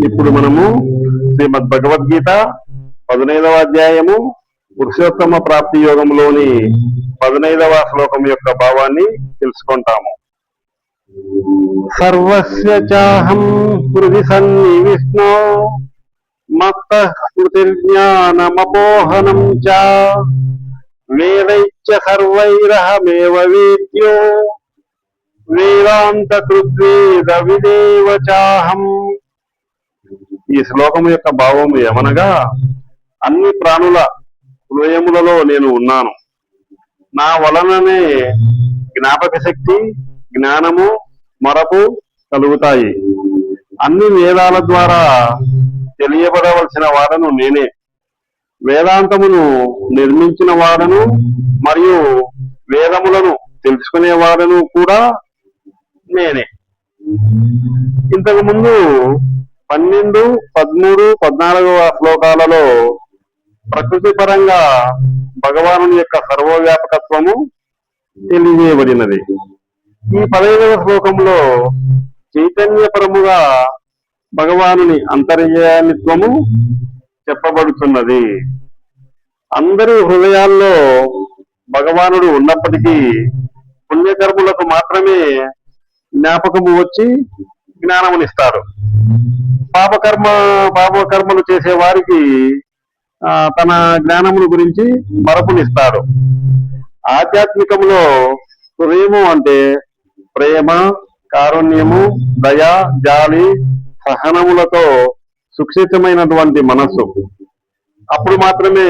ఇప్పుడు మనము శ్రీమద్ భగవద్గీత 15వ అధ్యాయము పురుషోత్తమ ప్రాప్తి యోగంలోని 15వ శ్లోకం యొక్క భావాన్ని తెలుసుకుంటాము. సర్వస్య చాహం హృది సన్నివిష్ణో మత్తః స్మృతిర్జ్ఞానమపోహనం చ వేదైశ్చ సర్వైరహమేవ వేద్యో వేదాంత కృద్వేద విదేవ చాహం. ఈ శ్లోకం యొక్క భావం ఏమనగా, అన్ని ప్రాణుల హృదయములలో నేను ఉన్నాను. నా వలననే జ్ఞాపక శక్తి, జ్ఞానము, మరపు కలుగుతాయి. అన్ని వేదాల ద్వారా తెలియబడవలసిన వాడను నేనే. వేదాంతమును నిర్మించిన వాడను మరియు వేదములను తెలుసుకునేవాడను కూడా నేనే. ఇంతకు ముందు 12, 13, 14వ శ్లోకాలలో ప్రకృతి పరంగా భగవాను యొక్క సర్వవ్యాపకత్వము తెలియజేయబడినది. ఈ 15వ శ్లోకంలో చైతన్యపరముగా భగవానుని అంతర్యామిత్వము చెప్పబడుతున్నది. అందరి హృదయాల్లో భగవానుడు ఉన్నప్పటికీ పుణ్యకర్ములకు మాత్రమే జ్ఞాపకము వచ్చి జ్ఞానమునిస్తాడు. పాపకర్మలు చేసే వారికి తన జ్ఞానముల గురించి మరపునిస్తాడు. ఆధ్యాత్మికంలో హృదయము అంటే ప్రేమ, కారుణ్యము, దయ, జాలి, సహనములతో సుక్షితమైనటువంటి మనస్సు. అప్పుడు మాత్రమే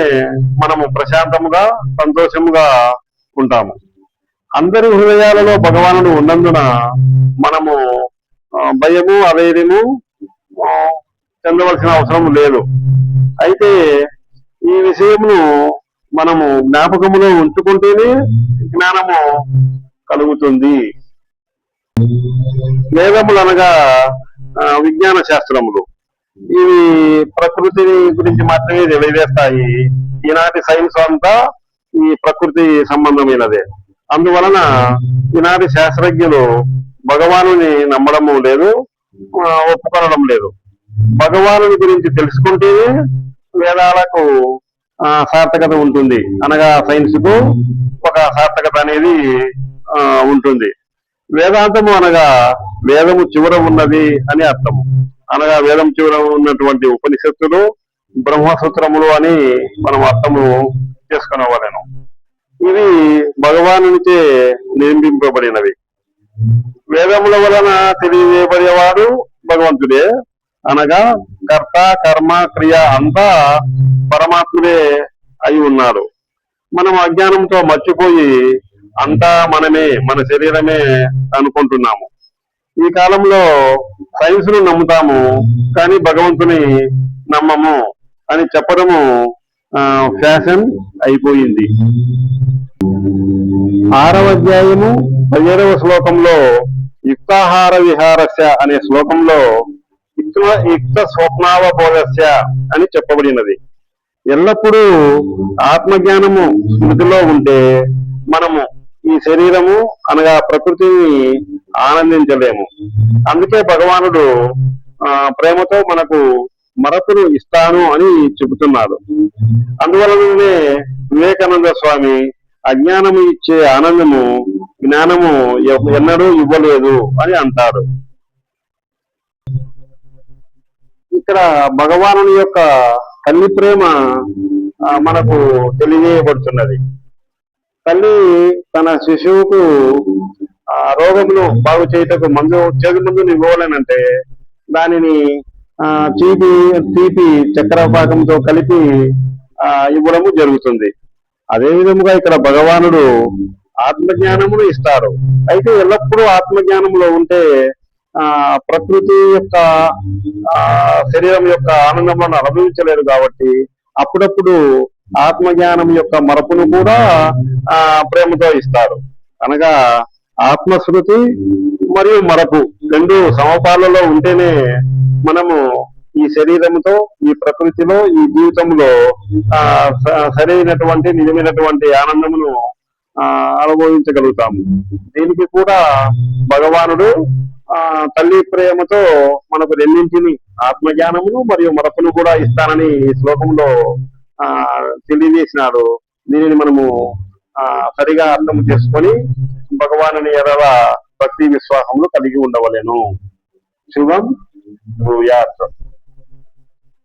మనము ప్రశాంతముగా, సంతోషముగా ఉంటాము. అందరి హృదయాలలో భగవానుడు ఉన్నందున మనము భయము, అధైర్యము చెందవలసిన అవసరం లేదు. అయితే ఈ విషయమును మనము జ్ఞాపకములో ఉంచుకుంటేనే జ్ఞానము కలుగుతుంది. వేదములు అనగా విజ్ఞాన శాస్త్రములు. ఇవి ప్రకృతి గురించి మాత్రమే తెలియజేస్తాయి. ఈనాటి సైన్స్ అంతా ఈ ప్రకృతి సంబంధమైనదే. అందువలన ఈనాటి శాస్త్రజ్ఞులు భగవానుని నమ్మడము లేదు, ఒప్పుకొనడం లేదు. భగవానుని గురించి తెలుసుకుంటేనే వేదాలకు సార్థకత ఉంటుంది. అనగా సైన్స్ కు ఒక సార్థకత అనేది ఉంటుంది. వేదాంతము అనగా వేదము చివర ఉన్నది అని అర్థము. అనగా వేదం చివర ఉన్నటువంటి ఉపనిషత్తులు, బ్రహ్మసూత్రములు అని మనం అర్థము చేసుకునేవాళ్ళను. ఇవి భగవానునిచే నిర్మింపబడినవి. వేదముల వలన తెలియజేయబడేవాడు భగవంతుడే. అనగా కర్త, కర్మ, క్రియ అంతా పరమాత్ముడే అయి ఉన్నాడు. మనం అజ్ఞానంతో మర్చిపోయి అంతా మనమే, మన శరీరమే అనుకుంటున్నాము. ఈ కాలంలో సైన్స్ ను నమ్ముతాము, కానీ భగవంతుని నమ్మము అని చెప్పడము ఫ్యాషన్ అయిపోయింది. 6వ అధ్యాయము 17వ శ్లోకంలో యుక్తాహార విహారస్య అనే శ్లోకంలో యుక్త స్వప్నావబోధస్య అని చెప్పబడినది. ఎల్లప్పుడూ ఆత్మజ్ఞానము స్మృతిలో ఉంటే మనము ఈ శరీరము అనగా ప్రకృతిని ఆనందించలేము. అందుకే భగవానుడు ప్రేమతో మనకు మరపును ఇస్తాను అని చెబుతున్నాడు. అందువలననే వివేకానంద స్వామి అజ్ఞానము ఇచ్చే ఆనందము జ్ఞానము ఎన్నడూ ఇవ్వలేదు అని అంటాడు. ఇక్కడ భగవానుని యొక్క తల్లి ప్రేమ మనకు తెలియజేయబడుతున్నది. తల్లి తన శిశువుకు రోగమును బాగు చేయుటకు మందుని ఇవ్వాలనంటే దానిని తీపి చక్కెరపాకంతో కలిపి ఇవ్వడము జరుగుతుంది. అదే విధముగా ఇక్కడ భగవానుడు ఆత్మజ్ఞానమును ఇస్తాడు. అయితే ఎల్లప్పుడూ ఆత్మజ్ఞానంలో ఉంటే ప్రకృతి యొక్క శరీరం యొక్క ఆనందములను అనుభవించలేరు. కాబట్టి అప్పుడప్పుడు ఆత్మజ్ఞానం యొక్క మరపును కూడా ప్రేమతో ఇస్తారు. అనగా ఆత్మశృతి మరియు మరపు రెండు సమపాలలో ఉంటేనే మనము ఈ శరీరముతో, ఈ ప్రకృతిలో, ఈ జీవితంలో సరైనటువంటి నిజమైనటువంటి ఆనందమును అనుభవించగలుగుతాము. దీనికి కూడా భగవానుడు తల్లి ప్రేమతో మనకు రెండింటిని ఆత్మజ్ఞానమును మరియు మరపును కూడా ఇస్తానని ఈ శ్లోకంలో ఆ తెలియజేసినాడు. దీనిని మనము సరిగా అర్థం చేసుకొని భగవానుని ఎడల భక్తి విశ్వాసములు కలిగి ఉండవలెను. శుభం భూయాత్.